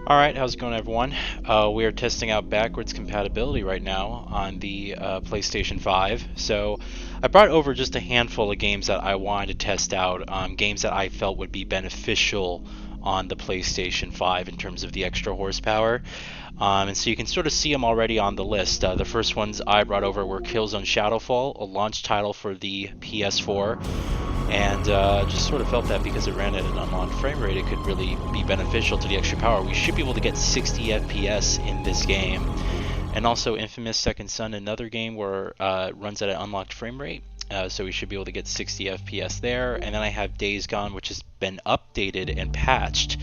Alright, how's it going everyone? We are testing out backwards compatibility right now on the PlayStation 5. So I brought over just a handful of games that I wanted to test out, games that I felt would be beneficial on the PlayStation 5 in terms of the extra horsepower. And so you can sort of see them already on the list. The first ones I brought over were Killzone Shadowfall, a launch title for the PS4. And just sort of felt that because it ran at an unlocked frame rate, it could really be beneficial to the extra power. We should be able to get 60 FPS in this game. And also Infamous Second Son, another game where it runs at an unlocked frame rate. So we should be able to get 60 FPS there. And then I have Days Gone, which has been updated and patched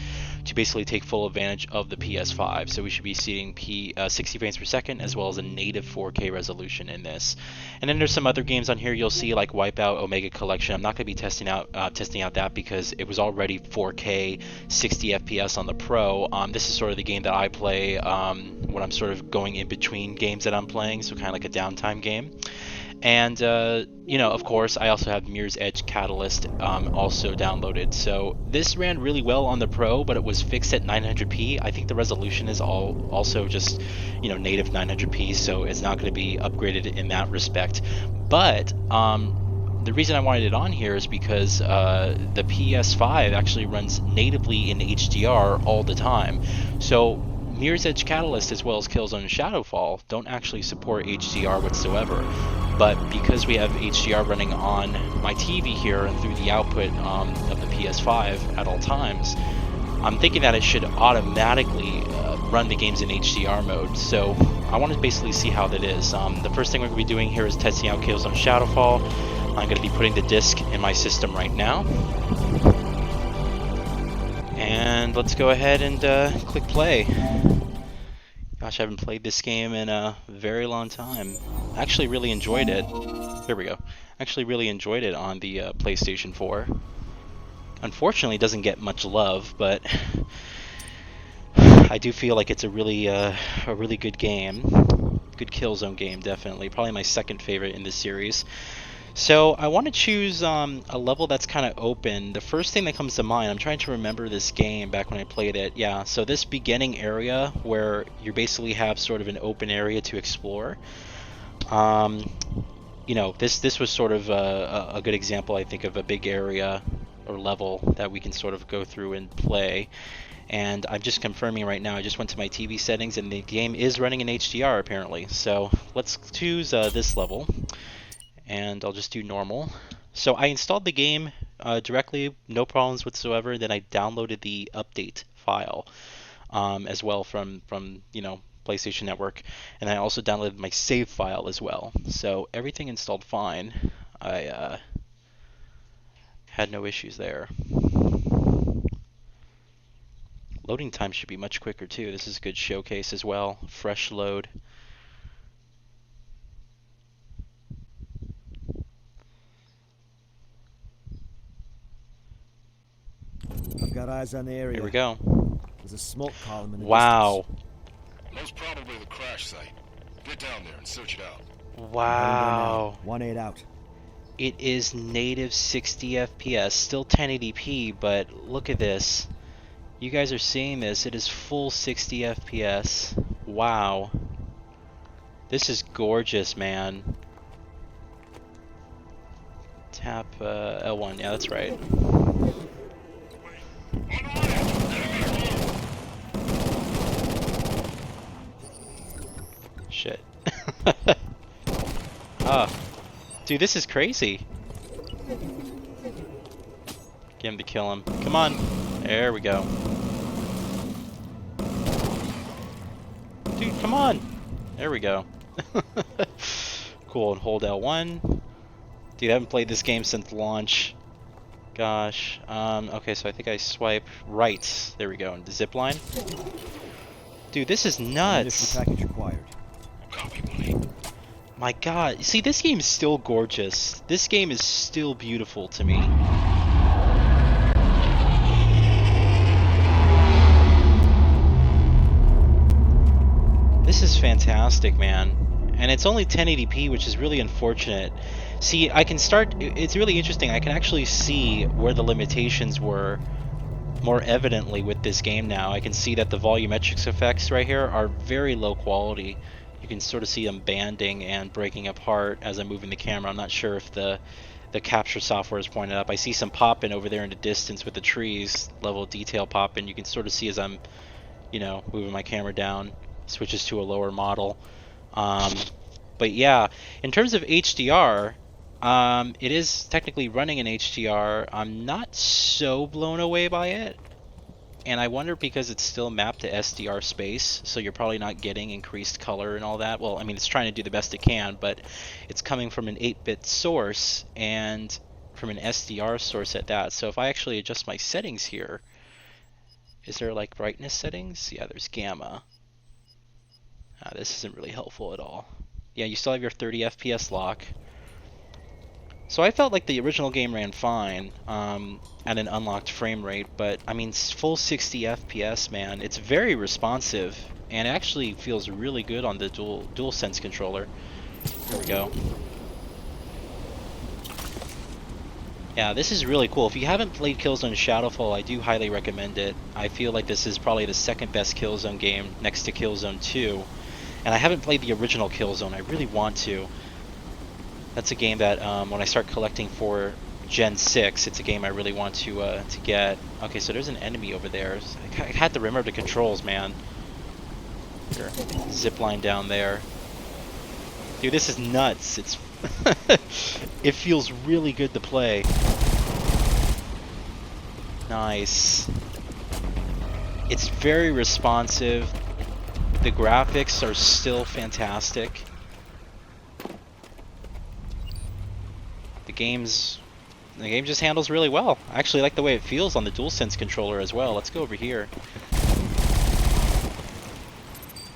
to basically take full advantage of the PS5. So we should be seeing 60 frames per second as well as a native 4K resolution in this. And then there's some other games on here you'll see like Wipeout, Omega Collection. I'm not going to be testing out that because it was already 4K 60 FPS on the Pro. This is sort of the game that I play when I'm sort of going in between games that I'm playing, so kind of like a downtime game. And, of course, I also have Mirror's Edge Catalyst also downloaded. So this ran really well on the Pro, but it was fixed at 900p. I think the resolution is also just, native 900p, so it's not going to be upgraded in that respect. But the reason I wanted it on here is because the PS5 actually runs natively in HDR all the time. So Mirror's Edge Catalyst as well as Killzone and Shadowfall don't actually support HDR whatsoever. But because we have HDR running on my TV here and through the output of the PS5 at all times, I'm thinking that it should automatically run the games in HDR mode. So I want to basically see how that is. The first thing we're going to be doing here is testing out Killzone Shadowfall. I'm going to be putting the disc in my system right now. And let's go ahead and click play. Gosh, I haven't played this game in a very long time. I actually really enjoyed it. There we go. Actually really enjoyed it on the PlayStation 4. Unfortunately, it doesn't get much love, but I do feel like it's a really good game. Good Killzone game, definitely. Probably my second favorite in this series. So I want to choose a level that's kind of open. The first thing that comes to mind, I'm trying to remember this game back when I played it. Yeah, so this beginning area where you basically have sort of an open area to explore. This was sort of a good example, I think, of a big area or level that we can sort of go through and play. And I'm just confirming right now, I just went to my TV settings and the game is running in HDR apparently. So let's choose this level. And I'll just do normal. So I installed the game directly, no problems whatsoever. Then I downloaded the update file as well from PlayStation Network, and I also downloaded my save file as well. So everything installed fine. I had no issues there. Loading time should be much quicker too. This is a good showcase as well. Fresh load. I've got eyes on the area. Here we go. There's a smoke column in the Wow. distance. Most probably the crash site. Get down there and search it out. Wow. 1-8 out. It is native 60 FPS, still 1080p, but look at this. You guys are seeing this. It is full 60 FPS. Wow. This is gorgeous, man. Tap L1. Yeah, that's right. Shit. Dude, this is crazy. Get him to kill him. Come on. There we go. Dude, come on. There we go. Cool, and hold L1. Dude, I haven't played this game since launch. Gosh. Okay, so I think I swipe right. There we go. And the zip line. Dude, this is nuts. Package required. Copy, buddy. My god. See, this game is still gorgeous. This game is still beautiful to me. This is fantastic, man. And it's only 1080p, which is really unfortunate. See, I can start... It's really interesting. I can actually see where the limitations were more evidently with this game now. I can see that the volumetrics effects right here are very low quality. You can sort of see them banding and breaking apart as I'm moving the camera. I'm not sure if the capture software is pointed up. I see some popping over there in the distance with the trees, level of detail popping. You can sort of see as I'm, you know, moving my camera down, switches to a lower model. But yeah, in terms of HDR, it is technically running in HDR. I'm not so blown away by it. And I wonder because it's still mapped to SDR space, so you're probably not getting increased color and all that. Well, I mean, it's trying to do the best it can, but it's coming from an 8-bit source and from an SDR source at that. So if I actually adjust my settings here, is there like brightness settings? Yeah, there's gamma. This isn't really helpful at all. Yeah, you still have your 30 FPS lock. So I felt like the original game ran fine at an unlocked frame rate, but I mean, full 60 FPS, man. It's very responsive and actually feels really good on the DualSense controller. Here we go. Yeah, this is really cool. If you haven't played Killzone Shadowfall, I do highly recommend it. I feel like this is probably the second best Killzone game next to Killzone 2. And I haven't played the original Killzone. I really want to. That's a game that when I start collecting for Gen 6, it's a game I really want to get. Okay, so there's an enemy over there. I had to remember the controls, man. Here, zip line down there. Dude, this is nuts. It's it feels really good to play. Nice. It's very responsive. The graphics are still fantastic. The game just handles really well. I actually like the way it feels on the DualSense controller as well. Let's go over here.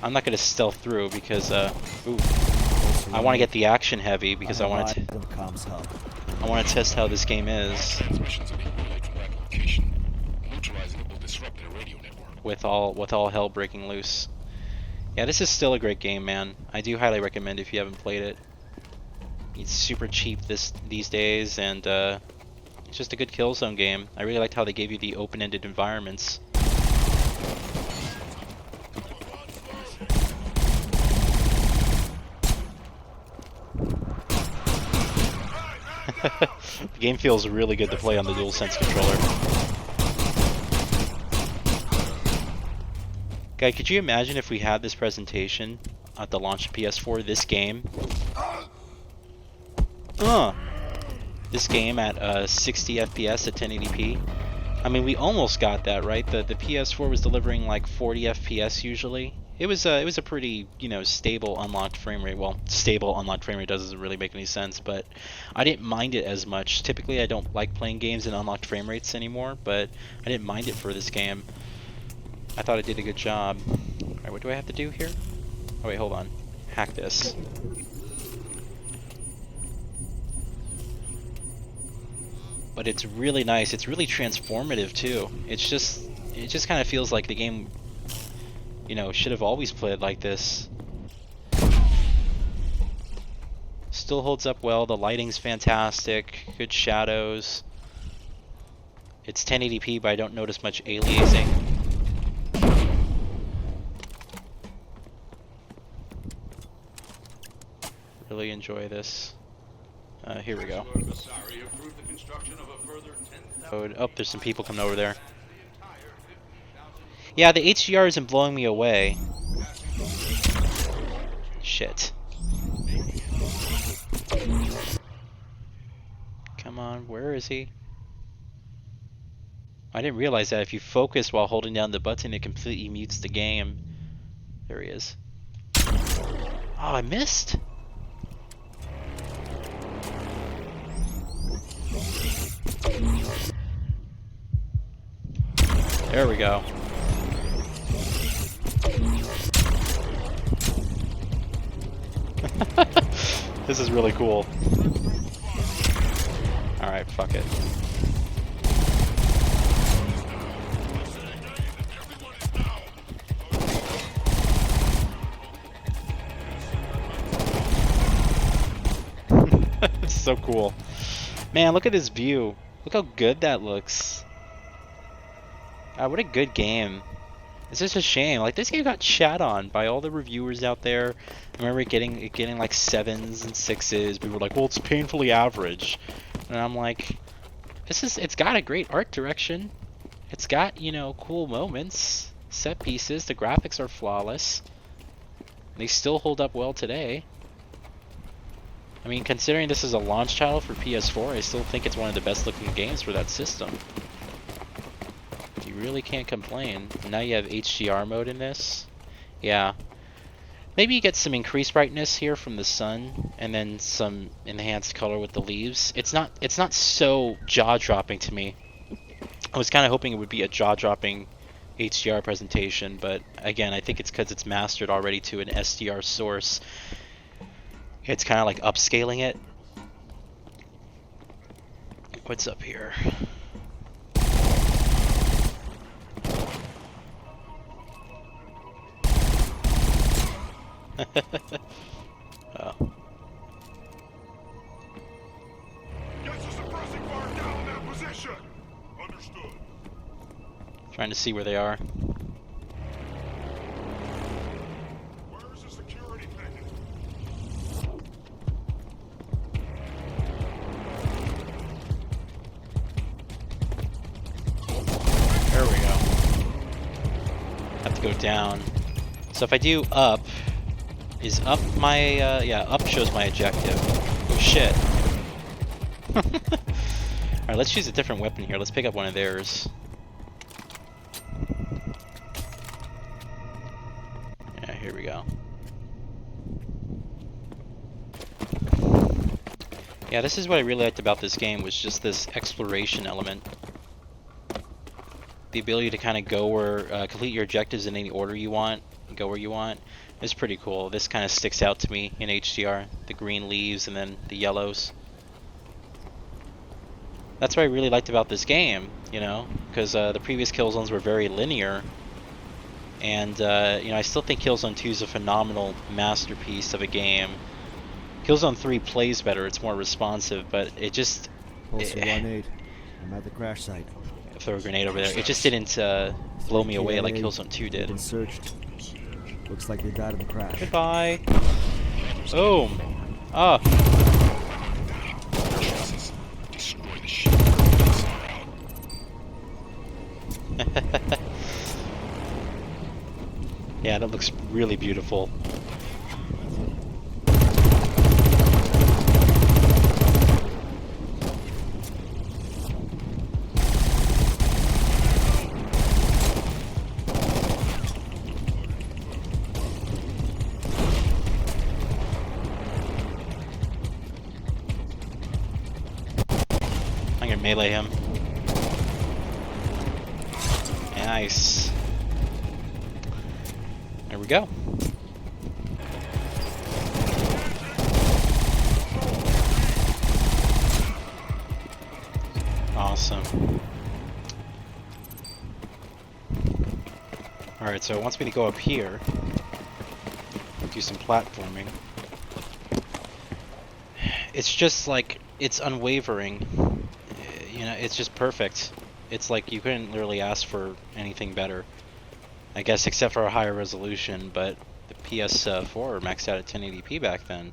I'm not going to stealth through because ooh, I want to get the action heavy because I want to test how this game is. With all hell breaking loose. Yeah, this is still a great game, man. I do highly recommend if you haven't played it. It's super cheap these days, and it's just a good Killzone game. I really liked how they gave you the open-ended environments. The game feels really good to play on the DualSense controller. Guy, could you imagine if we had this presentation at the launch of PS4, this game? This game at 60 FPS at 1080p. I mean, we almost got that, right? The PS4 was delivering like 40 FPS usually. It was a pretty, you know, stable unlocked frame rate. Well, stable unlocked frame rate doesn't really make any sense, but I didn't mind it as much. Typically, I don't like playing games in unlocked frame rates anymore, but I didn't mind it for this game. I thought it did a good job. Alright, what do I have to do here? Oh wait, hold on. Hack this. But it's really nice. It's really transformative too. It just kind of feels like the game, you know, should have always played like this. Still holds up well. The lighting's fantastic. Good shadows. It's 1080p, but I don't notice much aliasing. Really enjoy this. Here we go. Oh, there's some people coming over there. Yeah, the HDR isn't blowing me away. Shit. Come on, where is he? I didn't realize that if you focus while holding down the button, it completely mutes the game. There he is. Oh, I missed? There we go. This is really cool. Alright, fuck it. It's so cool. Man, look at this view. Look how good that looks. What a good game. It's just a shame. Like, this game got shat on by all the reviewers out there. I remember it getting like 7s and 6s. People were like, well, it's painfully average. And I'm like, it's got a great art direction. It's got, you know, cool moments, set pieces. The graphics are flawless. They still hold up well today. I mean, considering this is a launch title for PS4, I still think it's one of the best looking games for that system. You really can't complain. Now you have HDR mode in this. Yeah. Maybe you get some increased brightness here from the sun, and then some enhanced color with the leaves. It's not so jaw-dropping to me. I was kind of hoping it would be a jaw-dropping HDR presentation, but again, I think it's because it's mastered already to an SDR source. It's kind of like upscaling it. What's up here? Oh. Get the suppressing fire down in that position. Understood. Trying to see where they are. Where is the security pendant? There we go. Have to go down. So if I do up, is up my, yeah, up shows my objective. Oh shit. Alright, let's choose a different weapon here. Let's pick up one of theirs. Yeah, here we go. Yeah, this is what I really liked about this game, was just this exploration element. The ability to kind of go where, complete your objectives in any order you want, go where you want. It's pretty cool. This kind of sticks out to me in HDR. The green leaves and then the yellows. That's what I really liked about this game, you know, because the previous Killzones were very linear. And, you know, I still think Killzone 2 is a phenomenal masterpiece of a game. Killzone 3 plays better, it's more responsive, but it just... Pulse 1-8. I'm at the crash site. Throw a grenade over there. It just didn't blow me away like Killzone 2 did. Been searched. Looks like they died in the crash. Goodbye. Boom. Ah. Destroy the shit. Yeah, that looks really beautiful. I'm gonna melee him. Nice. There we go. Awesome. Alright, so it wants me to go up here. Do some platforming. It's just like, it's unwavering. You know, it's just perfect. It's like you couldn't literally ask for anything better. I guess except for a higher resolution, but the PS4 maxed out at 1080p back then.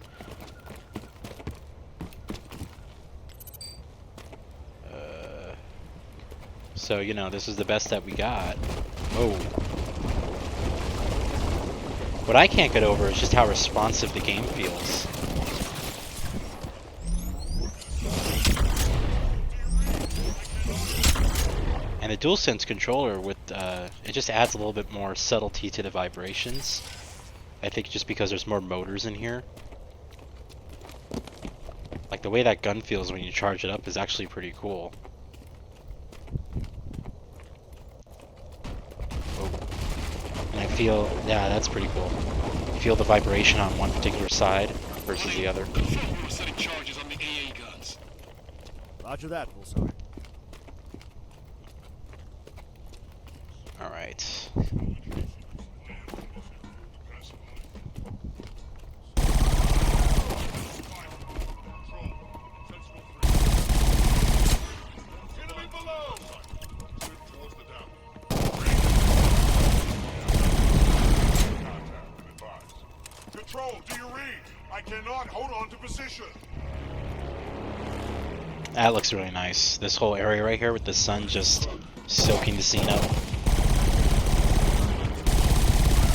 So, you know, this is the best that we got. Oh. What I can't get over is just how responsive the game feels. And the DualSense controller with it just adds a little bit more subtlety to the vibrations. I think just because there's more motors in here. Like the way that gun feels when you charge it up is actually pretty cool. Oh. And I feel, yeah, that's pretty cool. You feel the vibration on one particular side versus the other. Setting charges on the AA guns. Roger that, Pulsar. Alright. I cannot hold on to position. That looks really nice. This whole area right here with the sun just soaking the scene up.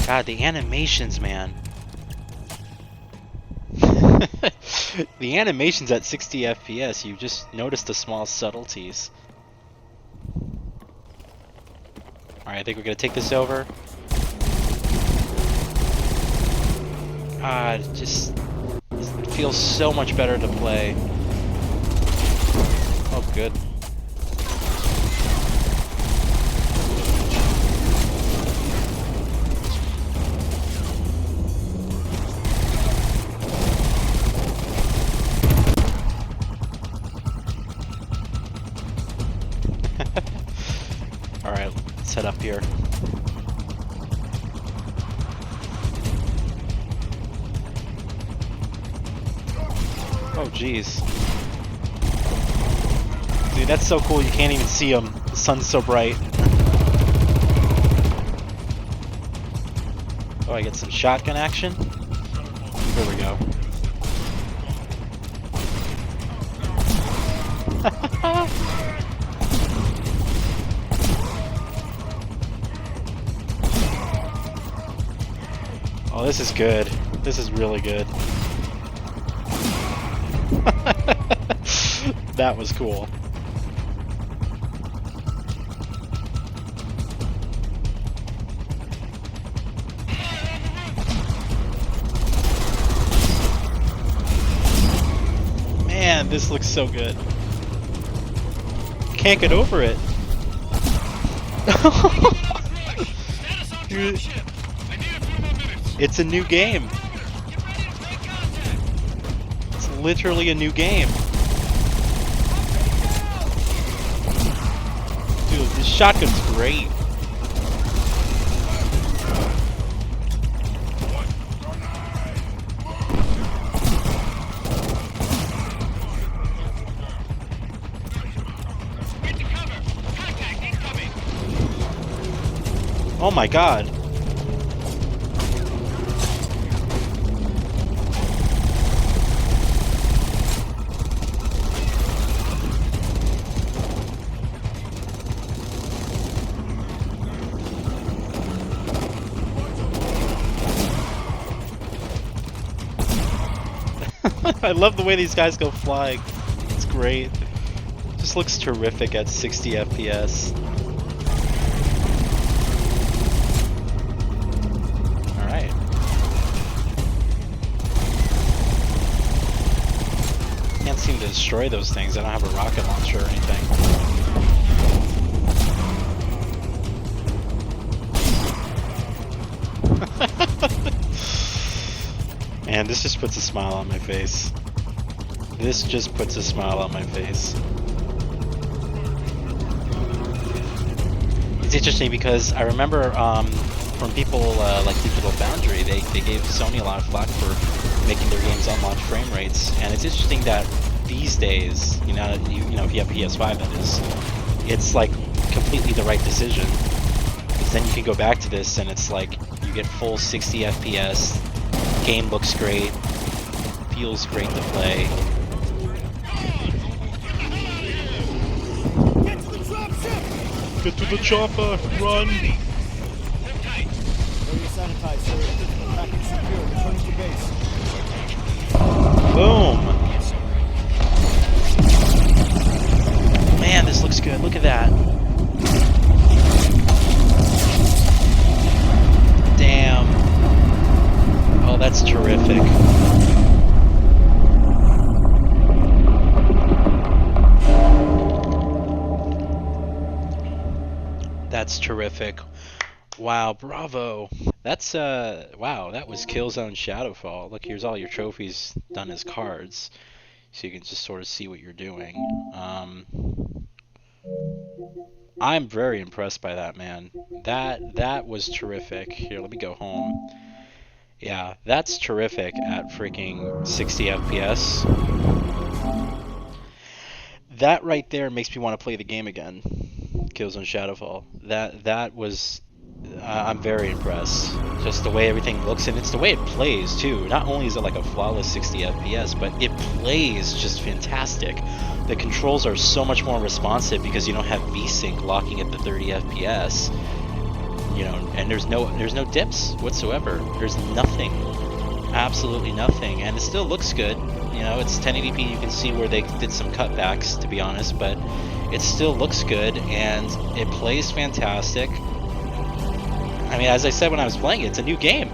God, the animations, man. The animations at 60 FPS, you just notice the small subtleties. Alright, I think we're gonna take this over. God, it feels so much better to play. Oh, good. Alright, let's head up here. Oh, jeez. Dude, that's so cool, you can't even see them. The sun's so bright. Oh, I get some shotgun action? There we go. Oh, this is good. This is really good. That was cool. Man, this looks so good. Can't get over it. Dude, it's a new game. It's literally a new game. Dude, this shotgun's great. Oh my god. I love the way these guys go flying. It's great. Just looks terrific at 60 FPS. Alright. Can't seem to destroy those things. I don't have a rocket launcher or anything. Man, this just puts a smile on my face. This just puts a smile on my face. It's interesting because I remember from people like Digital Foundry, they gave Sony a lot of flack for making their games unlock frame rates, and it's interesting that these days, you know, if you have PS5, that is, it's like completely the right decision. Because then you can go back to this, and it's like you get full 60 FPS. Game looks great, feels great to play. Get to the chopper, run! Area sanitized, sir. Package secure. Returning to base. Boom! Man, this looks good. Look at that. Damn. Oh, that's terrific. That's terrific. Wow, bravo. That's wow, that was Killzone Shadowfall. Look, here's all your trophies done as cards. So you can just sort of see what you're doing. I'm very impressed by that, man. That was terrific. Here, let me go home. Yeah, that's terrific at freaking 60 FPS. That right there makes me want to play the game again. Killzone Shadowfall. That was I'm very impressed. Just the way everything looks, and it's the way it plays too. Not only is it like a flawless 60 FPS, but it plays just fantastic. The controls are so much more responsive because you don't have VSync locking at the 30 FPS. You know, and there's no dips whatsoever. There's nothing, absolutely nothing, and it still looks good. You know, it's 1080p. You can see where they did some cutbacks, to be honest, but it still looks good and it plays fantastic. I mean, as I said when I was playing it, it's a new game.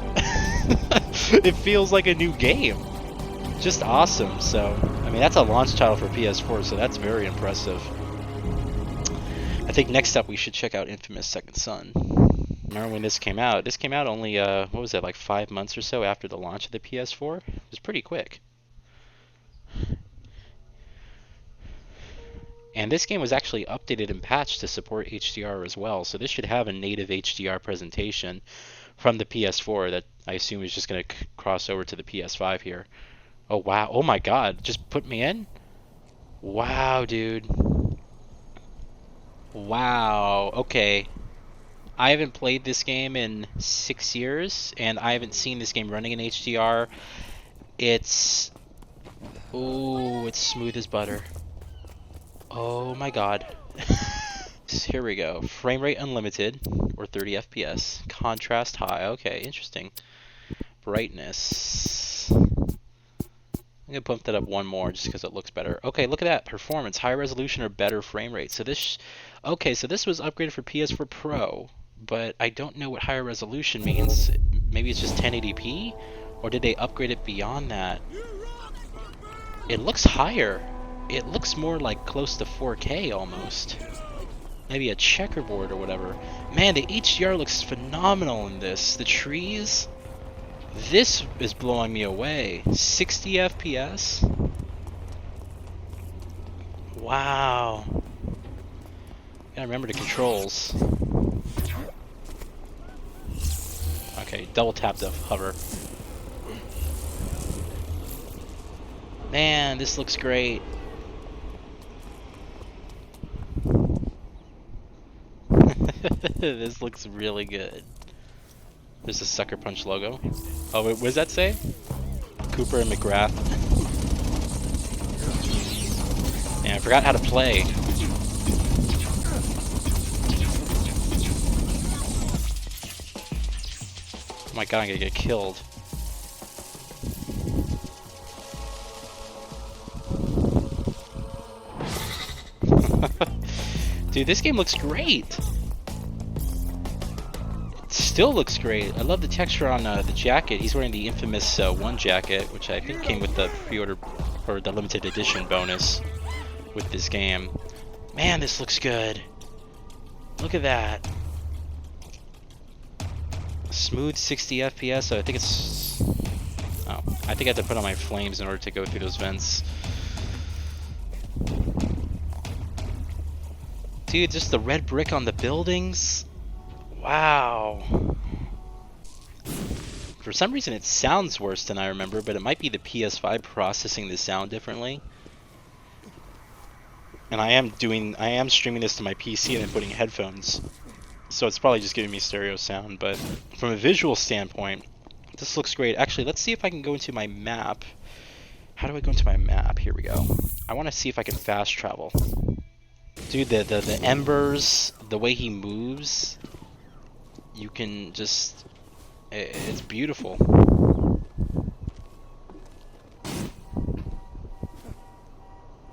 It feels like a new game. Just awesome. So, I mean, that's a launch title for PS4, so that's very impressive. I think next up we should check out Infamous Second Son. Remember when this came out? This came out only, what was it, like 5 months or so after the launch of the PS4? It was pretty quick. And this game was actually updated and patched to support HDR as well, so this should have a native HDR presentation from the PS4 that I assume is just going to cross over to the PS5 here. Oh wow, oh my god, just put me in? Wow, dude. Wow, okay. I haven't played this game in 6 years, and I haven't seen this game running in HDR. It's... Ooh, it's smooth as butter. Oh my god. So here we go. Frame rate unlimited, or 30 FPS. Contrast high. Okay, interesting. Brightness. I'm gonna bump that up one more just because it looks better. Okay, look at that. Performance. High resolution or better frame rate. So this... Okay, so this was upgraded for PS4 Pro, but I don't know what higher resolution means. Maybe it's just 1080p? Or did they upgrade it beyond that? It looks higher. It looks more like close to 4K almost. Maybe a checkerboard or whatever. Man, the HDR looks phenomenal in this. The trees. This is blowing me away. 60 FPS? Wow. Gotta remember the controls. Okay, double tap to hover. Man, this looks great. This looks really good. There's a Sucker Punch logo. Oh, wait, what does that say? Cooper and McGrath. Man, I forgot how to play. Oh my god, I'm gonna get killed. Dude, this game looks great. It still looks great. I love the texture on the jacket. He's wearing the infamous 1 jacket, which I think came with the pre-order or the limited edition bonus with this game. Man, this looks good. Look at that. Smooth 60 FPS. So I think it's... Oh, I think I have to put on my flames in order to go through those vents. Dude, just the red brick on the buildings. Wow. For some reason it sounds worse than I remember, but it might be the PS5 processing the sound differently. And I am streaming this to my PC and then putting headphones. So it's probably just giving me stereo sound, but from a visual standpoint, this looks great. Actually, let's see if I can go into my map. How do I go into my map? Here we go. I want to see if I can fast travel. Dude, the embers, the way he moves, you can just... It's beautiful.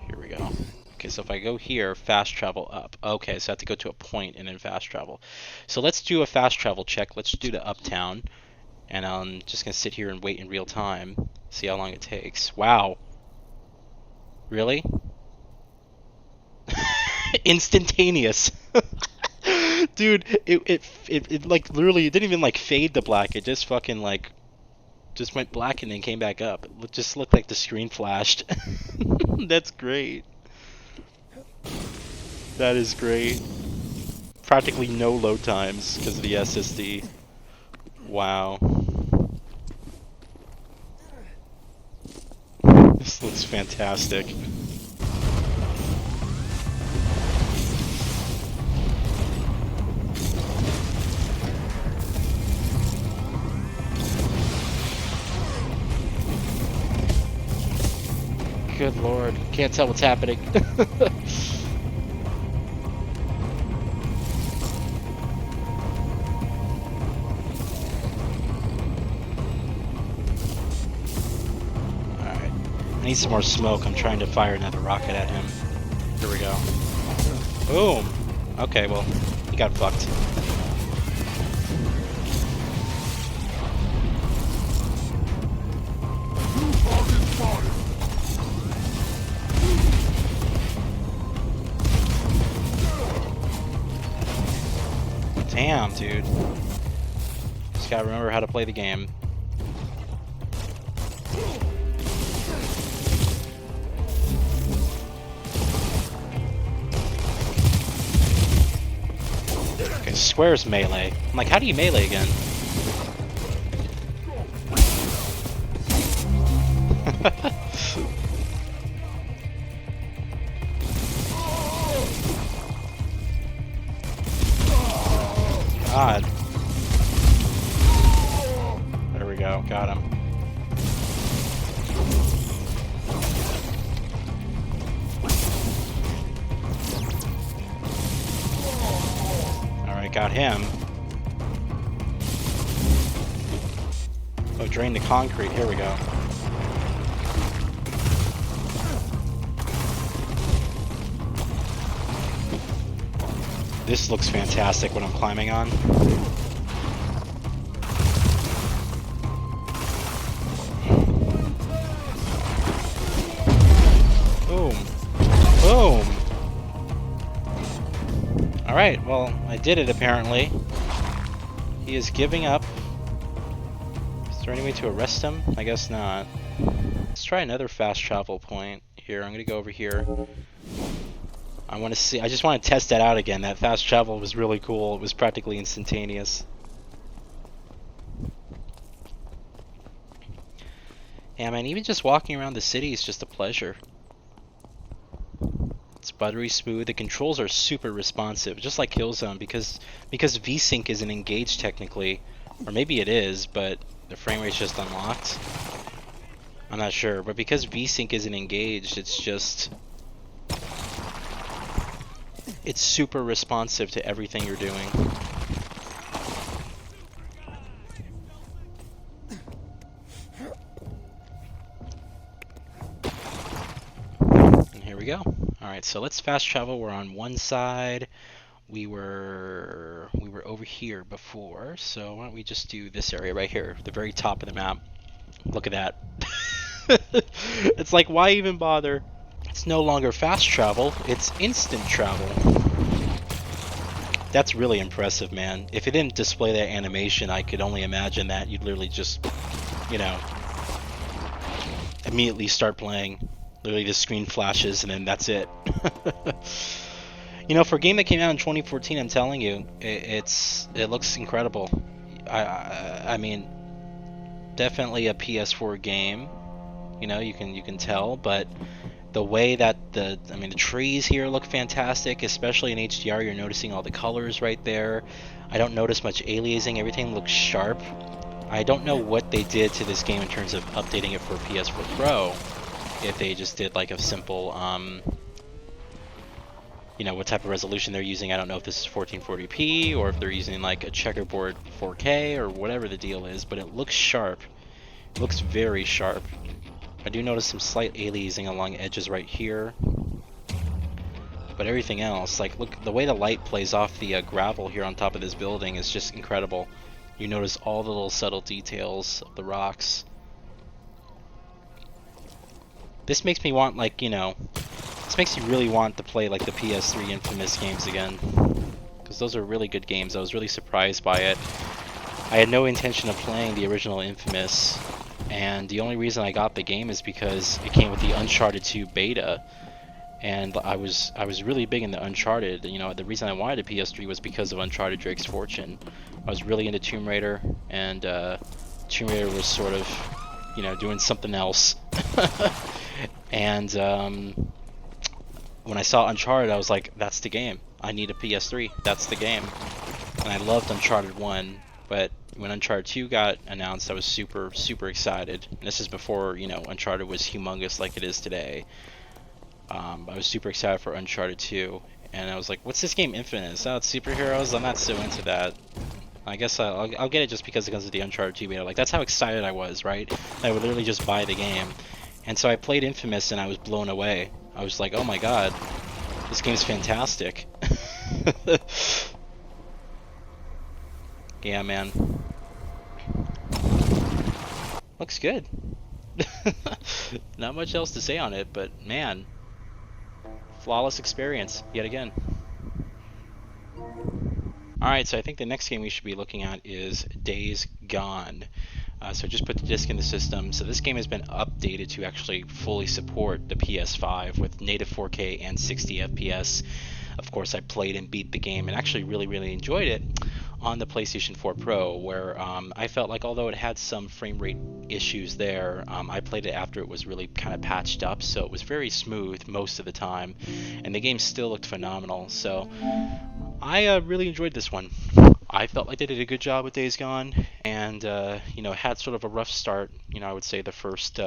Here we go. Okay, so if I go here, fast travel up. Okay, so I have to go to a point and then fast travel. So let's do a fast travel check. Let's do the uptown. And I'm just going to sit here and wait in real time. See how long it takes. Wow. Really? Instantaneous. Dude, it like literally, it didn't even like fade to black. It just fucking like just went black and then came back up. It just looked like the screen flashed. That's great. That is great. Practically no load times because of the SSD. Wow. This looks fantastic. Good lord. Can't tell what's happening. Alright. I need some more smoke. I'm trying to fire another rocket at him. Here we go. Boom! Okay, well, he got fucked. Damn, dude. Just gotta remember how to play the game. Okay, square's melee. I'm like, how do you melee again? God. There we go, got him. Alright, got him. Oh, drain the concrete, here we go. This looks fantastic when I'm climbing on. Boom. Boom! Alright, well, I did it apparently. He is giving up. Is there any way to arrest him? I guess not. Let's try another fast travel point here. I'm gonna go over here. I want to see. I just want to test that out again. That fast travel was really cool. It was practically instantaneous. Yeah, man. Even just walking around the city is just a pleasure. It's buttery smooth. The controls are super responsive, just like Killzone. Because VSync isn't engaged technically, or maybe it is, but the frame rate's just unlocked. I'm not sure, but because VSync isn't engaged, it's just. It's super responsive to everything you're doing. And here we go. Alright, so let's fast travel. We're on one side. We were over here before, so why don't we just do this area right here, the very top of the map. Look at that. It's like, why even bother? It's no longer fast travel, it's instant travel. That's really impressive, man. If it didn't display that animation, I could only imagine that you'd literally just, you know, immediately start playing. Literally the screen flashes and then that's it. You know, for a game that came out in 2014, I'm telling you, it looks incredible. I mean, definitely a PS4 game. You know, you can tell, but the way that the trees here look fantastic, especially in HDR. You're noticing all the colors right there. I don't notice much aliasing. Everything looks sharp. I don't know what they did to this game in terms of updating it for PS4 Pro. If they just did like a simple, you know, what type of resolution they're using. I don't know if this is 1440p or if they're using like a checkerboard 4K or whatever the deal is, but it looks sharp. It looks very sharp. I do notice some slight aliasing along edges right here, but everything else, like, look, the way the light plays off the gravel here on top of this building is just incredible. You notice all the little subtle details of the rocks. This makes me want, like, you know, this makes you really want to play like the PS3 Infamous games again, because those are really good games. I was really surprised by it. I had no intention of playing the original Infamous, and the only reason I got the game is because it came with the Uncharted 2 beta, and I was really big into Uncharted. You know, the reason I wanted a PS3 was because of Uncharted Drake's Fortune. I was really into Tomb Raider, and Tomb Raider was sort of, you know, doing something else. And when I saw Uncharted, I was like, that's the game. I need a PS3. That's the game. And I loved Uncharted 1. But when Uncharted 2 got announced, I was super, super excited. And this is before, Uncharted was humongous like it is today. I was super excited for Uncharted 2. And I was like, what's this game Infinite? Oh, it's superheroes? I'm not so into that. I guess I'll get it just because of the Uncharted 2 beta. Like, that's how excited I was, right? I would literally just buy the game. And so I played Infamous and I was blown away. I was like, oh my god, this game's fantastic. Yeah, man. Looks good. Not much else to say on it, but man, flawless experience yet again. Alright, so I think the next game we should be looking at is Days Gone. So just put the disc in the system. So this game has been updated to actually fully support the PS5 with native 4K and 60 FPS. Of course, I played and beat the game and actually really, really enjoyed it on the PlayStation 4 Pro, where I felt like although it had some frame rate issues there, I played it after it was really kind of patched up, so it was very smooth most of the time, and the game still looked phenomenal. So I really enjoyed this one. I felt like they did a good job with Days Gone, and had sort of a rough start. I would say the first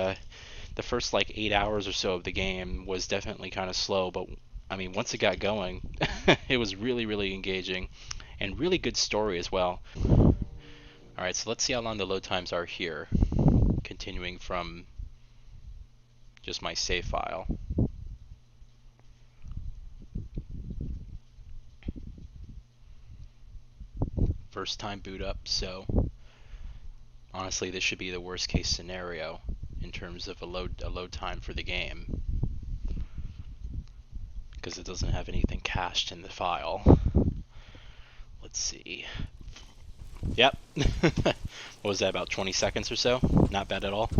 like 8 hours or so of the game was definitely kind of slow, but I mean, once it got going, it was really, really engaging, and really good story as well. Alright, so let's see how long the load times are here, continuing from just my save file. First time boot up, so honestly this should be the worst case scenario in terms of a load time for the game, because it doesn't have anything cached in the file. Let's see. Yep. What was that, about 20 seconds or so? Not bad at all.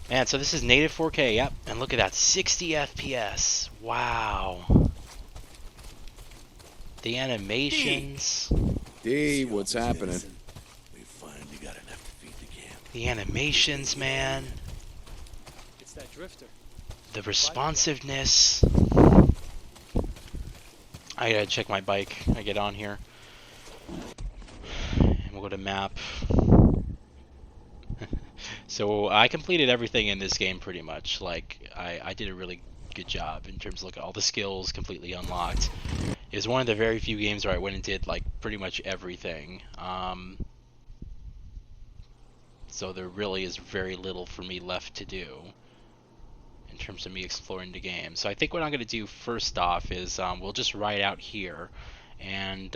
Man, so this is native 4K, yep. And look at that, 60 FPS. Wow. The animations. D, what's happening? We finally got enough to feed the camp. The animations, man. It's that drifter. The responsiveness. I gotta check my bike. I get on here. And we'll go to map. So I completed everything in this game pretty much. Like, I did a really good job in terms of like all the skills completely unlocked. It was one of the very few games where I went and did like pretty much everything. So there really is very little for me left to do in terms of me exploring the game. So I think what I'm going to do first off is we'll just ride out here, and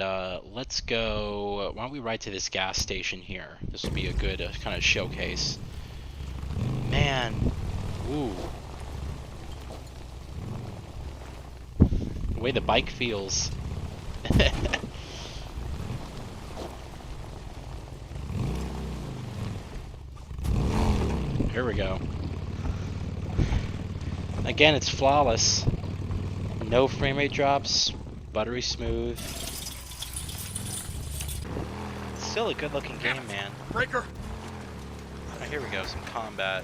let's go, why don't we ride to this gas station here. This will be a good kind of showcase. Man, ooh. The way the bike feels. Here we go. Again, it's flawless. No frame rate drops, buttery smooth. It's still a good looking game, man. Breaker! Oh, here we go, some combat.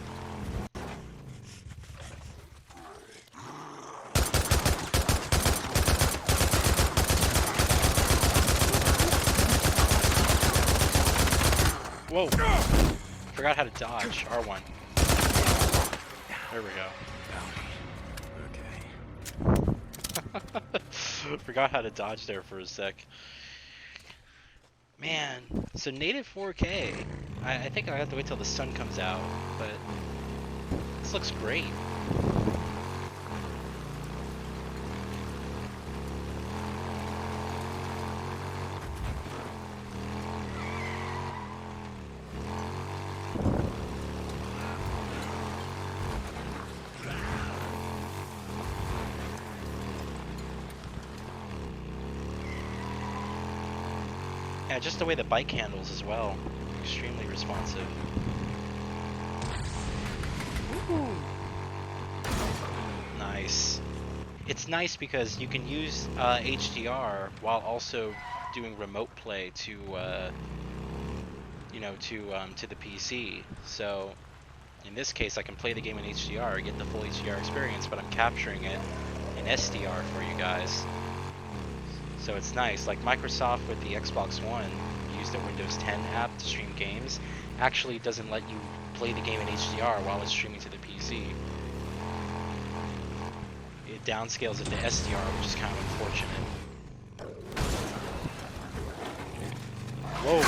Whoa! Forgot how to dodge. R1. There we go. Okay. Forgot how to dodge there for a sec. Man, so native 4K. I think I have to wait till the sun comes out, but this looks great. Yeah, just the way the bike handles as well. Extremely responsive. Ooh. Nice. It's nice because you can use HDR while also doing remote play to the PC. So in this case, I can play the game in HDR, get the full HDR experience, but I'm capturing it in SDR for you guys. So it's nice. Like Microsoft with the Xbox One use the Windows 10 app to stream games, actually doesn't let you play the game in HDR while it's streaming to the PC. It downscales it to SDR, which is kind of unfortunate. Whoa!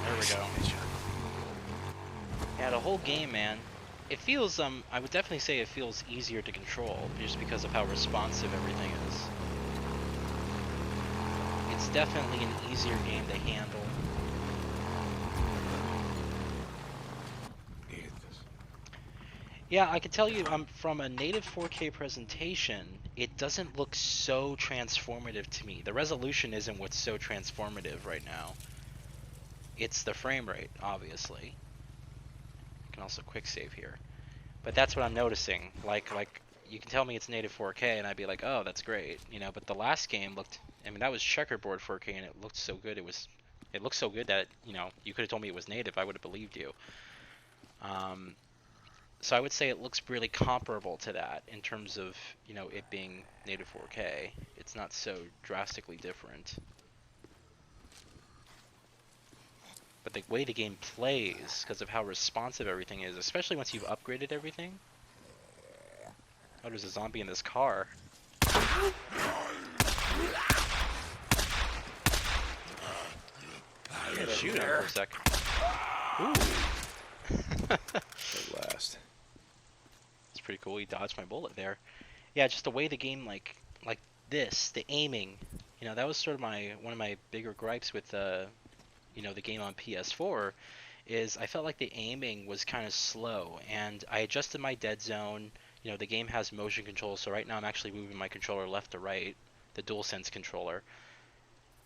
There we go. Yeah, the whole game, man. It feels, I would definitely say it feels easier to control, just because of how responsive everything is. It's definitely an easier game to handle. Yeah, I can tell you, from a native 4K presentation, it doesn't look so transformative to me. The resolution isn't what's so transformative right now. It's the frame rate, obviously. I can also quick save here. But that's what I'm noticing. Like you can tell me it's native 4K and I'd be like, oh, that's great, you know. But the last game looked, I mean, that was checkerboard 4K and it looked so good. It looked so good that, you know, you could have told me it was native, I would have believed you. So I would say it looks really comparable to that in terms of, you know, it being native 4K. It's not so drastically different. But the way the game plays, because of how responsive everything is, especially once you've upgraded everything. Oh, there's a zombie in this car. I gotta shoot him for a sec. Ooh. At last. It's pretty cool. He dodged my bullet there. Yeah, just the way the game, like this, the aiming. You know, that was sort of one of my bigger gripes with you know, the game on PS4, is I felt like the aiming was kind of slow, and I adjusted my dead zone. You know, the game has motion control, so right now I'm actually moving my controller left to right, the DualSense controller,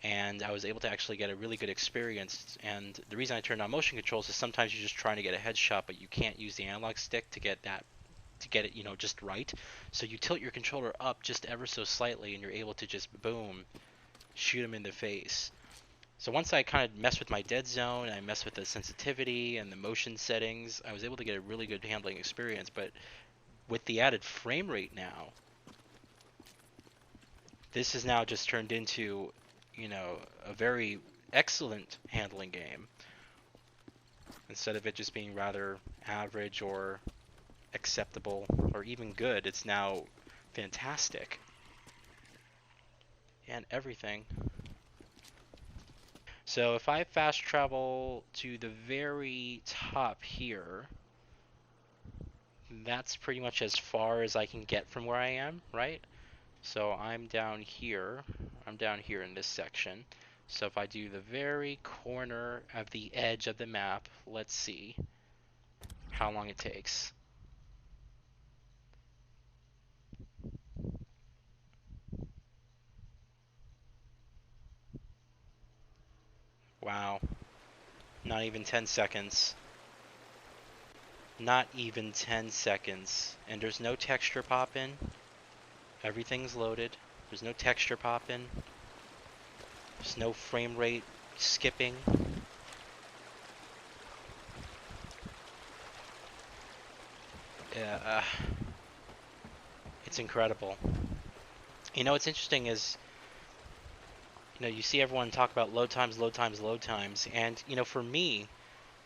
and I was able to actually get a really good experience. And the reason I turned on motion controls is sometimes you're just trying to get a headshot, but you can't use the analog stick to get it, you know, just right. So you tilt your controller up just ever so slightly, and you're able to just boom, shoot him in the face. So once I kind of messed with my dead zone, I messed with the sensitivity and the motion settings, I was able to get a really good handling experience. But with the added frame rate now, this is now just turned into, you know, a very excellent handling game. Instead of it just being rather average or acceptable or even good, it's now fantastic. And everything. So if I fast travel to the very top here, that's pretty much as far as I can get from where I am, right? So I'm down here in this section. So if I do the very corner of the edge of the map, let's see how long it takes. Wow, not even 10 seconds. Not even 10 seconds. And there's no texture pop in. Everything's loaded. There's no texture pop in. There's no frame rate skipping. Yeah, it's incredible. You know what's interesting is, you know, you see everyone talk about load times, load times, load times, and, you know, for me,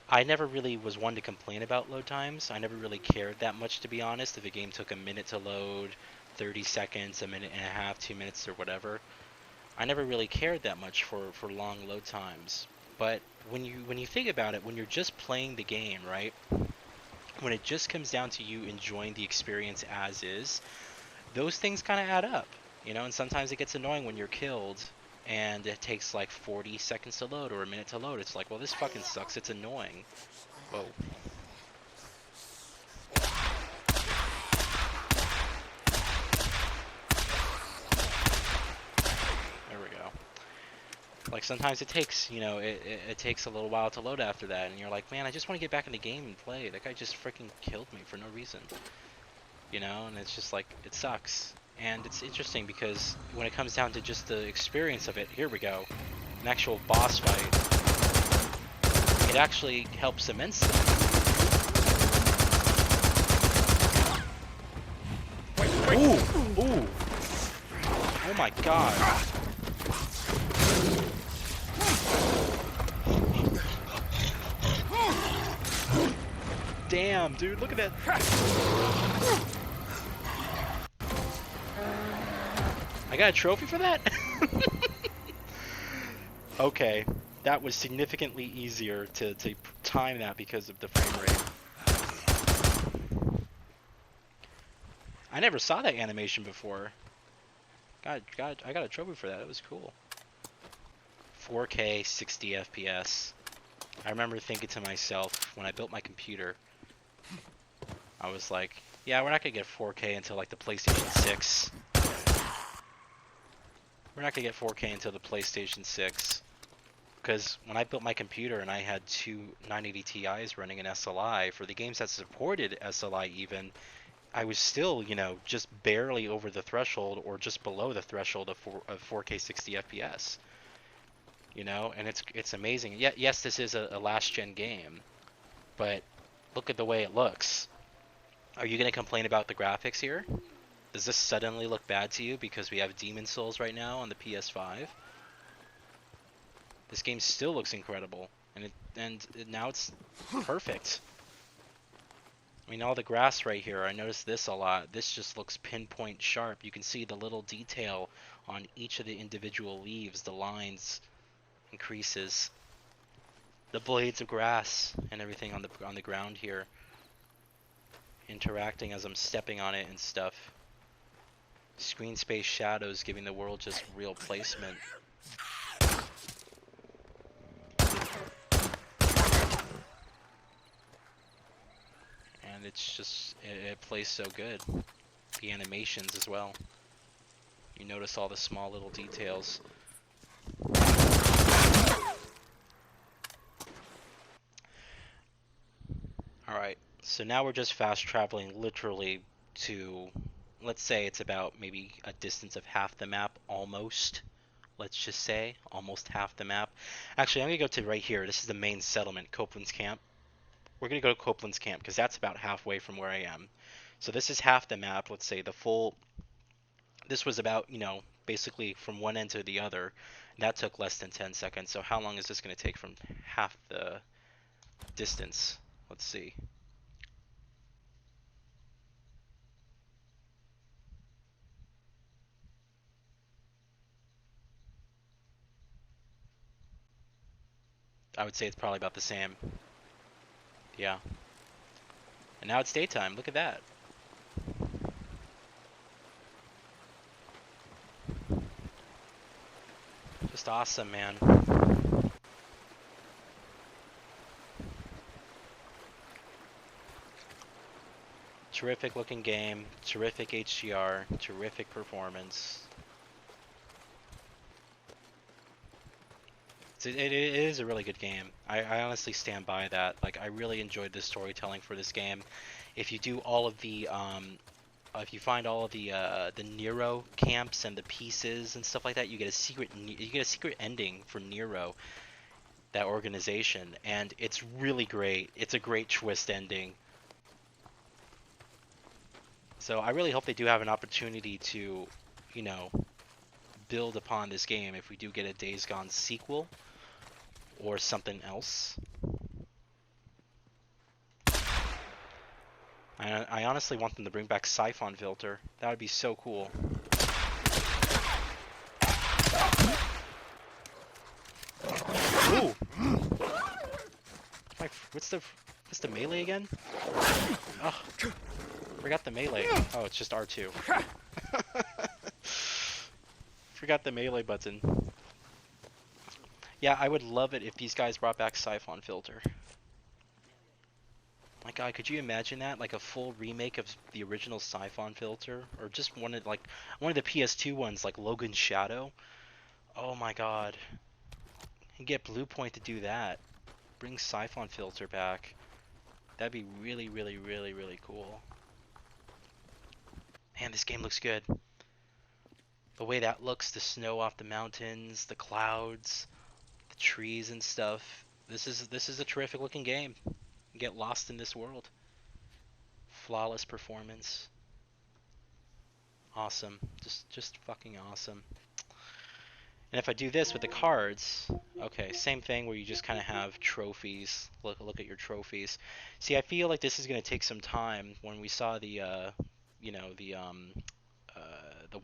I never really was one to complain about load times. I never really cared that much, to be honest, if a game took a minute to load, 30 seconds, a minute and a half, 2 minutes, or whatever. I never really cared that much for long load times. But when you think about it, when you're just playing the game, right? When it just comes down to you enjoying the experience as is, those things kind of add up, you know. And sometimes it gets annoying when you're killed and it takes like 40 seconds to load or a minute to load. It's like, well, this fucking sucks. It's annoying. Whoa. There we go. Like sometimes it takes, you know, it takes a little while to load after that, and you're like, man, I just want to get back in the game and play. That guy just freaking killed me for no reason. You know, and it's just like, it sucks. And it's interesting because when it comes down to just the experience of it, here we go, an actual boss fight, it actually helps immensely. Ooh, ooh. Oh my god. Damn, dude, look at that. I got a trophy for that? Okay, that was significantly easier to time that because of the frame rate. I never saw that animation before. I got a trophy for that. It was cool. 4K 60 FPS. I remember thinking to myself when I built my computer, I was like, yeah, we're not gonna get 4K until like the PlayStation 6. We're not gonna get 4K until the PlayStation 6. Because when I built my computer and I had two 980 Ti's running in SLI, for the games that supported SLI even, I was still, you know, just barely over the threshold or just below the threshold of 4K 60 FPS. You know, and it's amazing. Yeah, yes, this is a last gen game, but look at the way it looks. Are you gonna complain about the graphics here? Does this suddenly look bad to you because we have Demon Souls right now on the PS5? This game still looks incredible, and now it's perfect. I mean, all the grass right here, I noticed this a lot. This just looks pinpoint sharp. You can see the little detail on each of the individual leaves, the lines, and creases, the blades of grass, and everything on the ground here, interacting as I'm stepping on it and stuff. Screen space shadows giving the world just real placement. And it's just, it plays so good. The animations as well. You notice all the small little details. Alright, so now we're just fast traveling literally to, let's say it's about maybe a distance of half the map, almost. Let's just say, almost half the map. Actually, I'm going to go to right here. This is the main settlement, Copeland's Camp. We're going to go to Copeland's Camp because that's about halfway from where I am. So this is half the map, let's say the full, this was about, you know, basically from one end to the other. That took less than 10 seconds. So how long is this going to take from half the distance? Let's see. I would say it's probably about the same. Yeah. And now it's daytime. Look at that. Just awesome, man. Terrific looking game, terrific HDR, terrific performance. It is a really good game. I honestly stand by that. Like, I really enjoyed the storytelling for this game. If you do all of the, if you find all of the Nero camps and the pieces and stuff like that, you get a secret ending for Nero, that organization, and it's really great. It's a great twist ending. So I really hope they do have an opportunity to, you know, build upon this game if we do get a Days Gone sequel or something else. I honestly want them to bring back Siphon Filter. That would be so cool. Ooh! What's the melee again? Oh, forgot the melee. Oh, it's just R2. Forgot the melee button. Yeah, I would love it if these guys brought back Siphon Filter. My God, could you imagine that? Like a full remake of the original Siphon Filter, or just one of the PS2 ones, like Logan's Shadow. Oh my God, and get Blue Point to do that. Bring Siphon Filter back. That'd be really, really, really, really cool. Man, this game looks good. The way that looks, the snow off the mountains, the clouds, the trees and stuff. This is a terrific looking game. You get lost in this world. Flawless performance. Awesome. Just fucking awesome. And if I do this with the cards, okay, same thing where you just kind of have trophies. Look at your trophies. See, I feel like this is going to take some time. When we saw the, you know, the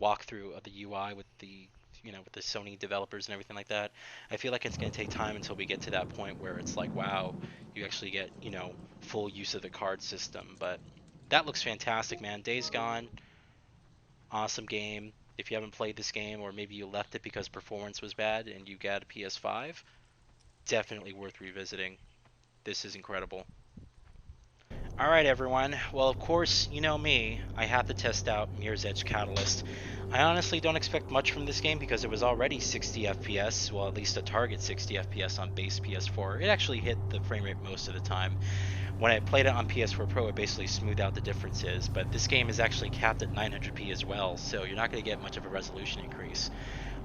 walkthrough of the UI with the, you know, with the Sony developers and everything like that, I feel like it's going to take time until we get to that point where it's like, wow, you actually get, you know, full use of the card system. But that looks fantastic, man. Days Gone, awesome game. If you haven't played this game, or maybe you left it because performance was bad and you got a PS5, definitely worth revisiting. This is incredible. Alright everyone, well of course, you know me, I have to test out Mirror's Edge Catalyst. I honestly don't expect much from this game because it was already 60 FPS, well at least a target 60 FPS on base PS4. It actually hit the frame rate most of the time. When I played it on PS4 Pro, it basically smoothed out the differences, but this game is actually capped at 900p as well, so you're not going to get much of a resolution increase.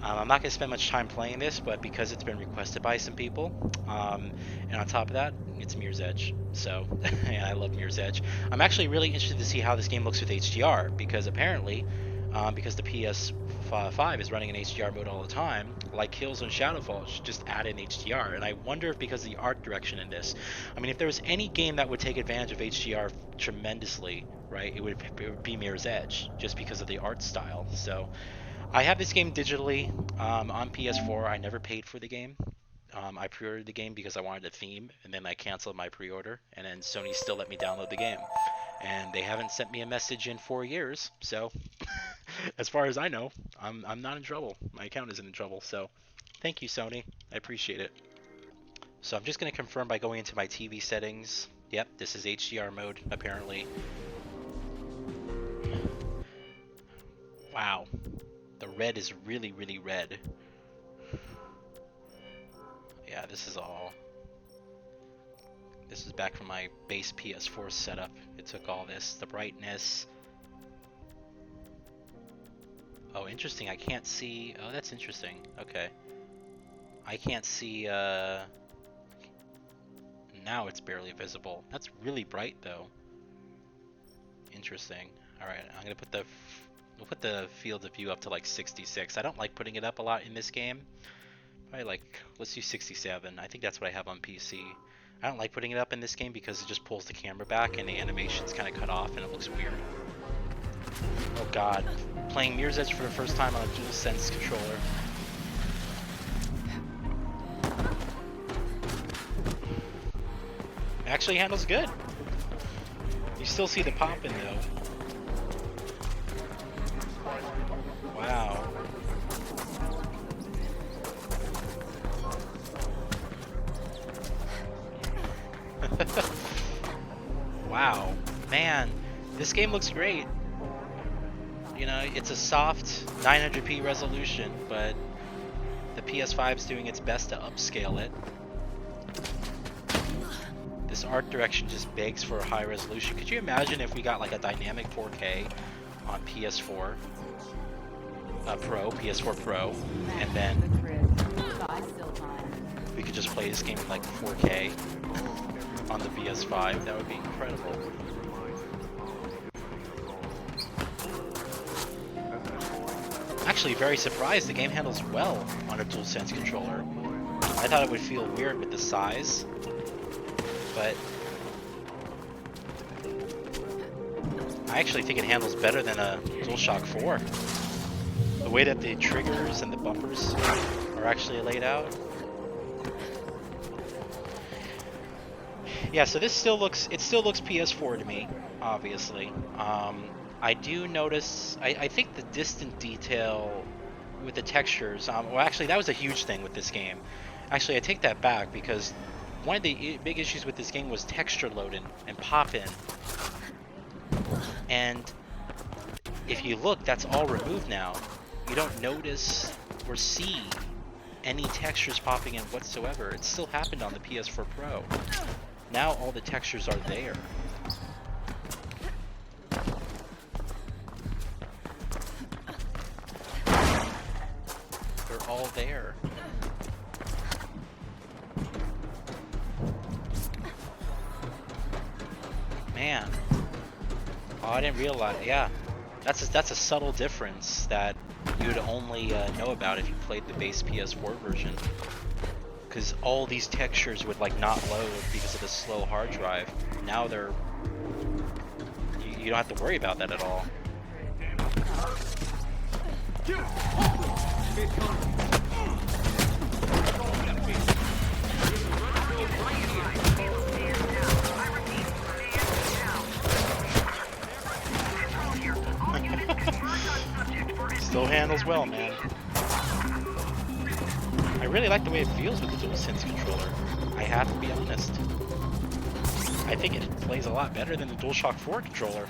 I'm not going to spend much time playing this, but because it's been requested by some people, and on top of that, it's Mirror's Edge. So, and I love Mirror's Edge. I'm actually really interested to see how this game looks with HDR, because apparently, because the PS5 is running in HDR mode all the time, like Killzone Shadowfall, it should just add in HDR. And I wonder if because of the art direction in this, I mean, if there was any game that would take advantage of HDR tremendously, right, it would be Mirror's Edge, just because of the art style. So, I have this game digitally on PS4. I never paid for the game. I pre-ordered the game because I wanted a theme, and then I canceled my pre-order, and then Sony still let me download the game. And they haven't sent me a message in 4 years, so as far as I know, I'm not in trouble. My account isn't in trouble, so thank you, Sony. I appreciate it. So I'm just going to confirm by going into my TV settings. Yep, this is HDR mode, apparently. Wow. The red is really, really red. Yeah, this is back from my base PS4 setup. It took all this, the brightness. Oh, interesting, I can't see, oh, that's interesting, okay. I can't see, now it's barely visible. That's really bright, though. Interesting. Alright, I'm gonna put we'll put the field of view up to like 66. I don't like putting it up a lot in this game. Probably like, let's do 67. I think that's what I have on PC. I don't like putting it up in this game because it just pulls the camera back and the animation's kind of cut off and it looks weird. Oh god. Playing Mirror's Edge for the first time on a DualSense controller. It actually handles good. You still see the popping though. Wow. Wow. Man, this game looks great. You know, it's a soft 900p resolution, but the PS5 is doing its best to upscale it. This art direction just begs for a high resolution. Could you imagine if we got like a dynamic 4K on PS4 Pro, PS4 Pro, and then we could just play this game in like 4K on the PS5? That would be incredible. Actually, very surprised the game handles well on a DualSense controller. I thought it would feel weird with the size, but I actually think it handles better than a DualShock 4. The way that the triggers and the bumpers are actually laid out. Yeah, so this still looks PS4 to me, obviously. I do notice, I think the distant detail with the textures, well actually that was a huge thing with this game. Actually, I take that back because one of the big issues with this game was texture loading and pop-in. And if you look, that's all removed now. You don't notice or see any textures popping in whatsoever. It still happened on the PS4 Pro. Now all the textures are there. They're all there. Man. Oh, I didn't realize. Yeah. That's a subtle difference that you would only know about if you played the base PS4 version. Because all these textures would like not load because of the slow hard drive. Now they're you don't have to worry about that at all. Still handles well, man. I really like the way it feels with the DualSense controller. I have to be honest. I think it plays a lot better than the DualShock 4 controller.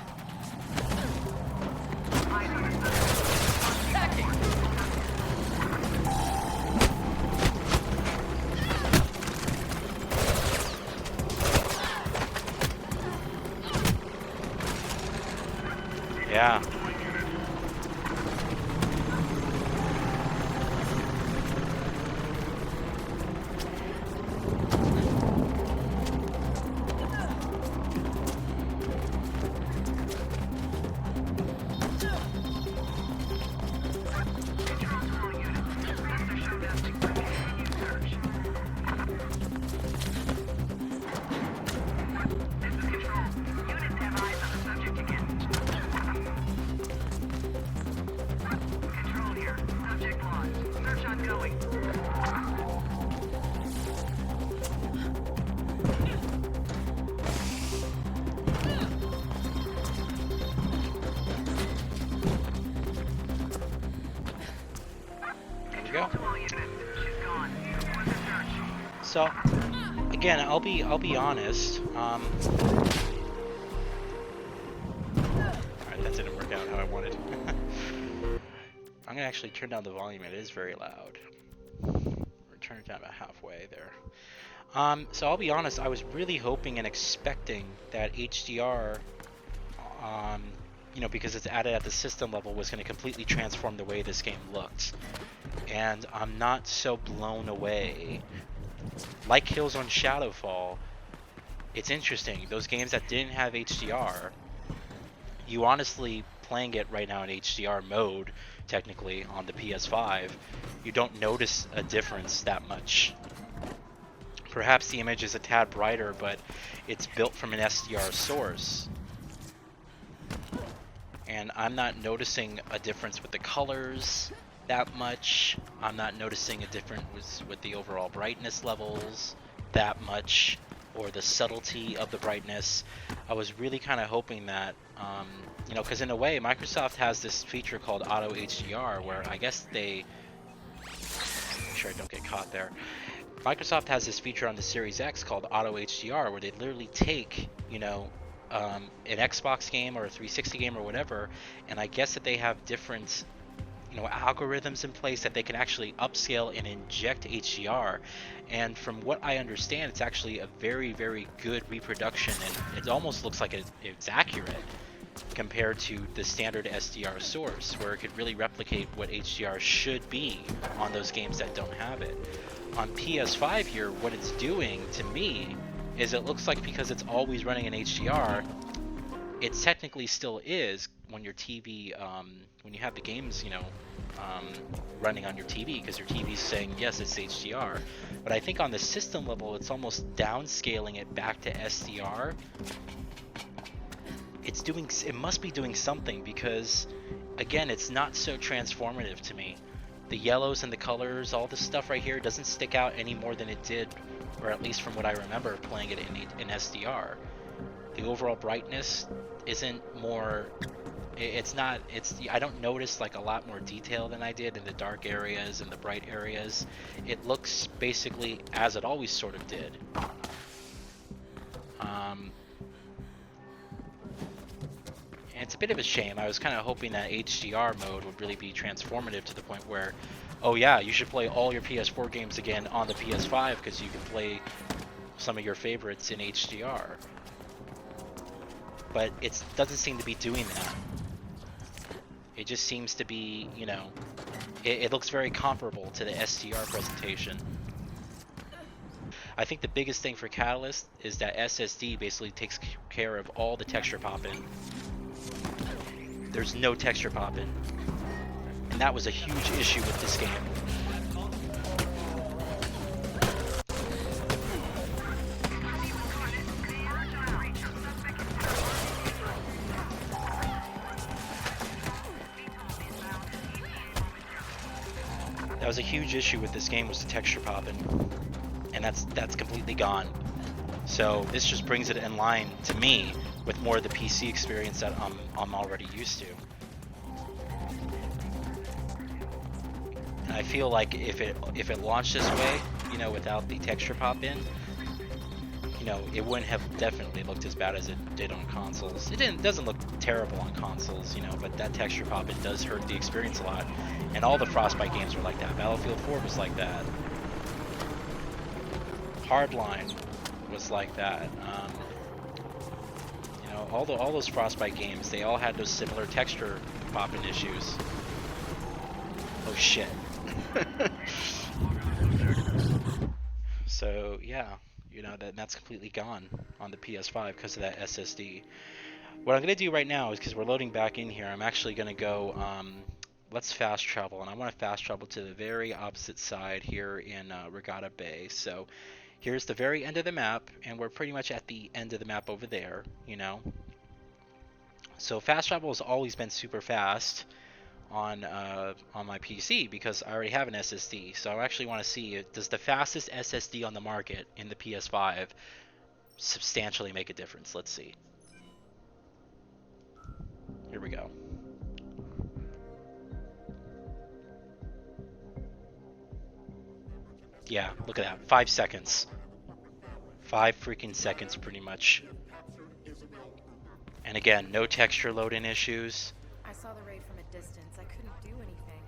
Yeah. So, again, I'll be honest. Alright, that didn't work out how I wanted. I'm gonna actually turn down the volume. It is very loud. Or turn it down about halfway there. So I'll be honest. I was really hoping and expecting that HDR, you know, because it's added at the system level, was going to completely transform the way this game looked. And I'm not so blown away. Like Killzone Shadowfall, it's interesting. Those games that didn't have HDR, you honestly playing it right now in HDR mode, technically on the PS5, you don't notice a difference that much. Perhaps the image is a tad brighter, but it's built from an SDR source. And I'm not noticing a difference with the colors that much. I'm not noticing a difference with the overall brightness levels that much, or the subtlety of the brightness. I was really kind of hoping that, you know, because in a way, Microsoft has this feature called Auto HDR, where I guess they, make sure I don't get caught there. Microsoft has this feature on the Series X called Auto HDR, where they literally take, you know, an Xbox game or a 360 game or whatever, and I guess that they have different, you know, algorithms in place that they can actually upscale and inject HDR. And from what I understand, it's actually a very, very good reproduction, and it almost looks like it's accurate compared to the standard SDR source, where it could really replicate what HDR should be on those games that don't have it. On PS5 here, what it's doing to me is it looks like, because it's always running in HDR, it technically still is when your TV, when you have the games, you know, running on your TV, because your TV's saying, yes, it's HDR. But I think on the system level, it's almost downscaling it back to SDR. It must be doing something, because, again, it's not so transformative to me. The yellows and the colors, all this stuff right here doesn't stick out any more than it did, or at least from what I remember playing it in SDR. The overall brightness isn't more, I don't notice like a lot more detail than I did in the dark areas and the bright areas. It looks basically as it always sort of did. And it's a bit of a shame. I was kind of hoping that HDR mode would really be transformative to the point where, oh yeah, you should play all your PS4 games again on the PS5 because you can play some of your favorites in HDR. But it doesn't seem to be doing that. It just seems to be, you know, it looks very comparable to the SDR presentation. I think the biggest thing for Catalyst is that SSD basically takes care of all the texture popping. there's no texture popping. And that was a huge issue with this game. That was a huge issue with this game, was the texture popping. And that's completely gone. So this just brings it in line, to me, with more of the PC experience that I'm already used to. And I feel like if it launched this way, you know, without the texture pop in, you know, it wouldn't have definitely looked as bad as it did on consoles. It doesn't look terrible on consoles, you know, but that texture pop in does hurt the experience a lot. And all the Frostbite games were like that. Battlefield 4 was like that. Hardline was like that. You know, all those Frostbite games, they all had those similar texture popping issues. Oh shit. So yeah, you know, that's completely gone on the PS5 because of that SSD. What I'm gonna do right now is, because we're loading back in here, I'm actually gonna go. Let's fast travel, and I want to fast travel to the very opposite side here in Regatta Bay. So here's the very end of the map, and we're pretty much at the end of the map over there, you know. So fast travel has always been super fast on my PC because I already have an SSD. So I actually want to see, does the fastest SSD on the market in the PS5 substantially make a difference? Let's see. Here we go. Yeah, look at that. 5 seconds. 5 freaking seconds, pretty much. And again, no texture loading issues. I saw the raid from a distance. I couldn't do anything.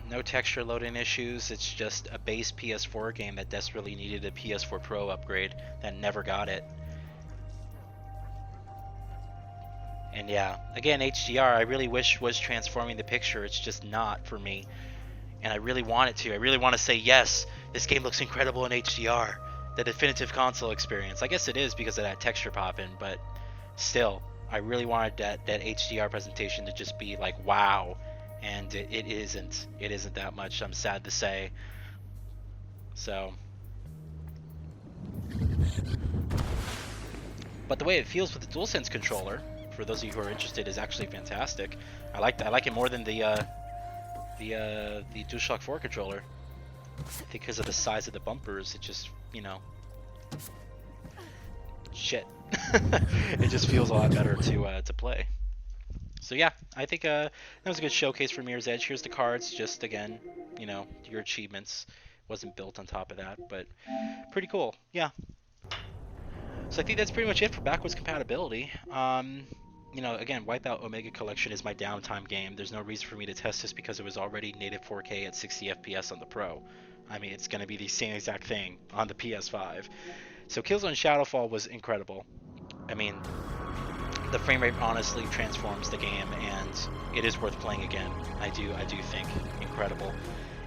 No texture loading issues. It's just a base PS4 game that desperately needed a PS4 Pro upgrade that never got it. And yeah, again, HDR, I really wish was transforming the picture. It's just not for me. And I really want it to. I really want to say, yes, this game looks incredible in HDR. The definitive console experience. I guess it is because of that texture popping, but still, I really wanted that HDR presentation to just be like, wow. And it isn't. It isn't that much, I'm sad to say. So. But the way it feels with the DualSense controller, for those of you who are interested, is actually fantastic. I like it more than the DualShock 4 controller. Because of the size of the bumpers, it just, you know, shit. It just feels a lot better to play. So yeah, I think that was a good showcase for Mirror's Edge. Here's the cards, just again, you know, your achievements. Wasn't built on top of that, but pretty cool. Yeah. So I think that's pretty much it for backwards compatibility. You know, again, Wipeout Omega Collection is my downtime game. There's no reason for me to test this because it was already native 4K at 60 FPS on the Pro. I mean, it's going to be the same exact thing on the PS5. So Killzone Shadowfall was incredible. I mean, the frame rate honestly transforms the game, and it is worth playing again. I do think incredible.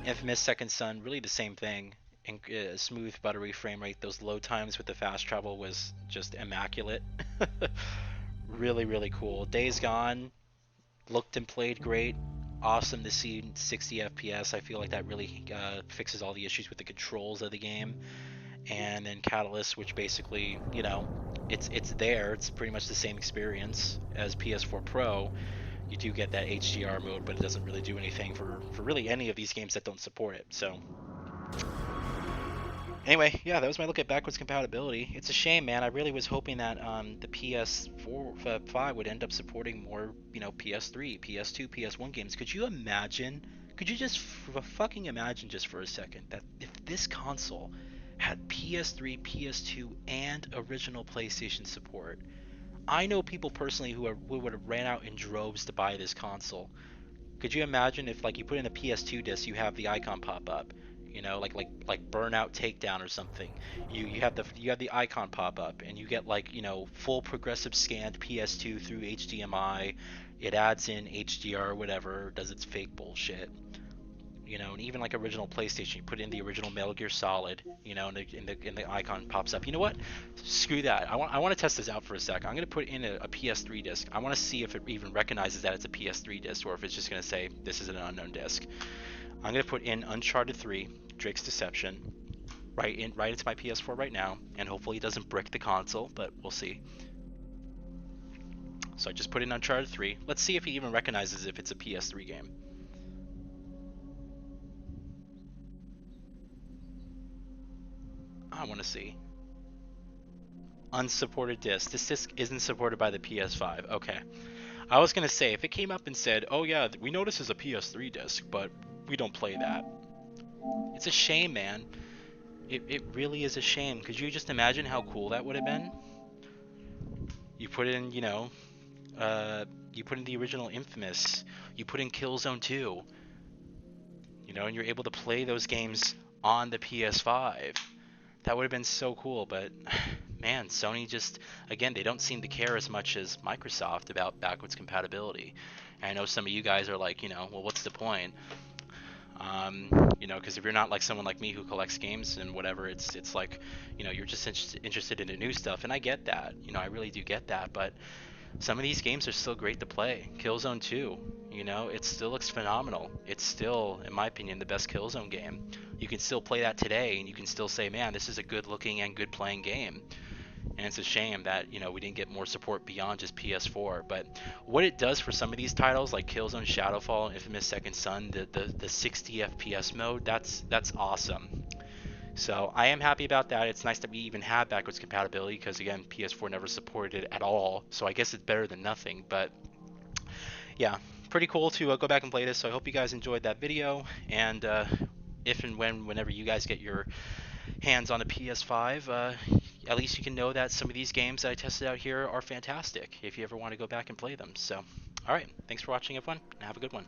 Infamous Second Son, really the same thing. Smooth, buttery frame rate. Those load times with the fast travel was just immaculate. Really, really cool. Days Gone looked and played great. Awesome to see 60 FPS. I feel like that really fixes all the issues with the controls of the game. And then Catalyst, which basically, you know, it's there. It's pretty much the same experience as PS4 Pro. You do get that HDR mode, but it doesn't really do anything for really any of these games that don't support it. So anyway, yeah, that was my look at backwards compatibility. It's a shame, man. I really was hoping that the PS4, 5 would end up supporting more, you know, PS3, PS2, PS1 games. Could you imagine? Could you just fucking imagine just for a second that if this console had PS3, PS2, and original PlayStation support? I know people personally who would have ran out in droves to buy this console. Could you imagine if, like, you put in a PS2 disc, you have the icon pop up? You know, like Burnout Takedown or something. You have the icon pop up, and you get, like, you know, full progressive scanned PS2 through HDMI. It adds in HDR or whatever, does its fake bullshit. And even like original PlayStation, you put in the original Metal Gear Solid, and the icon pops up. You know what? Screw that. I want to test this out for a sec. I'm gonna put in a PS3 disc. I want to see if it even recognizes that it's a PS3 disc, or if it's just gonna say this is an unknown disc. I'm gonna put in Uncharted 3, Drake's Deception, right into my PS4 right now, and hopefully it doesn't brick the console, but we'll see. So I just put in Uncharted 3. Let's see if it even recognizes if it's a PS3 game. I want to see. Unsupported disc. This disc isn't supported by the PS5. Okay. I was going to say, if it came up and said, oh yeah, we know this is a PS3 disc, but we don't play that. It's a shame, man. It really is a shame. Could you just imagine how cool that would have been? You put in, you put in the original Infamous. You put in Killzone 2. And you're able to play those games on the PS5. That would have been so cool, but man, Sony just, again, they don't seem to care as much as Microsoft about backwards compatibility. And I know some of you guys are like, well, what's the point? Because if you're not like someone like me who collects games and whatever, it's like, you're just interested in the new stuff, and I get that. I really do get that, but some of these games are still great to play. Killzone 2, it still looks phenomenal. It's still, in my opinion, the best Killzone game. You can still play that today, and you can still say, man, this is a good looking and good playing game. And it's a shame that, we didn't get more support beyond just PS4. But what it does for some of these titles, like Killzone Shadowfall, Infamous Second Son, the 60 FPS mode, that's awesome. So I am happy about that. It's nice that we even have backwards compatibility, because again, PS4 never supported it at all. So I guess it's better than nothing. But yeah, pretty cool to go back and play this. So I hope you guys enjoyed that video. And if and whenever you guys get your hands on a PS5, at least you can know that some of these games that I tested out here are fantastic if you ever want to go back and play them. So, all right, thanks for watching, everyone, and have a good one.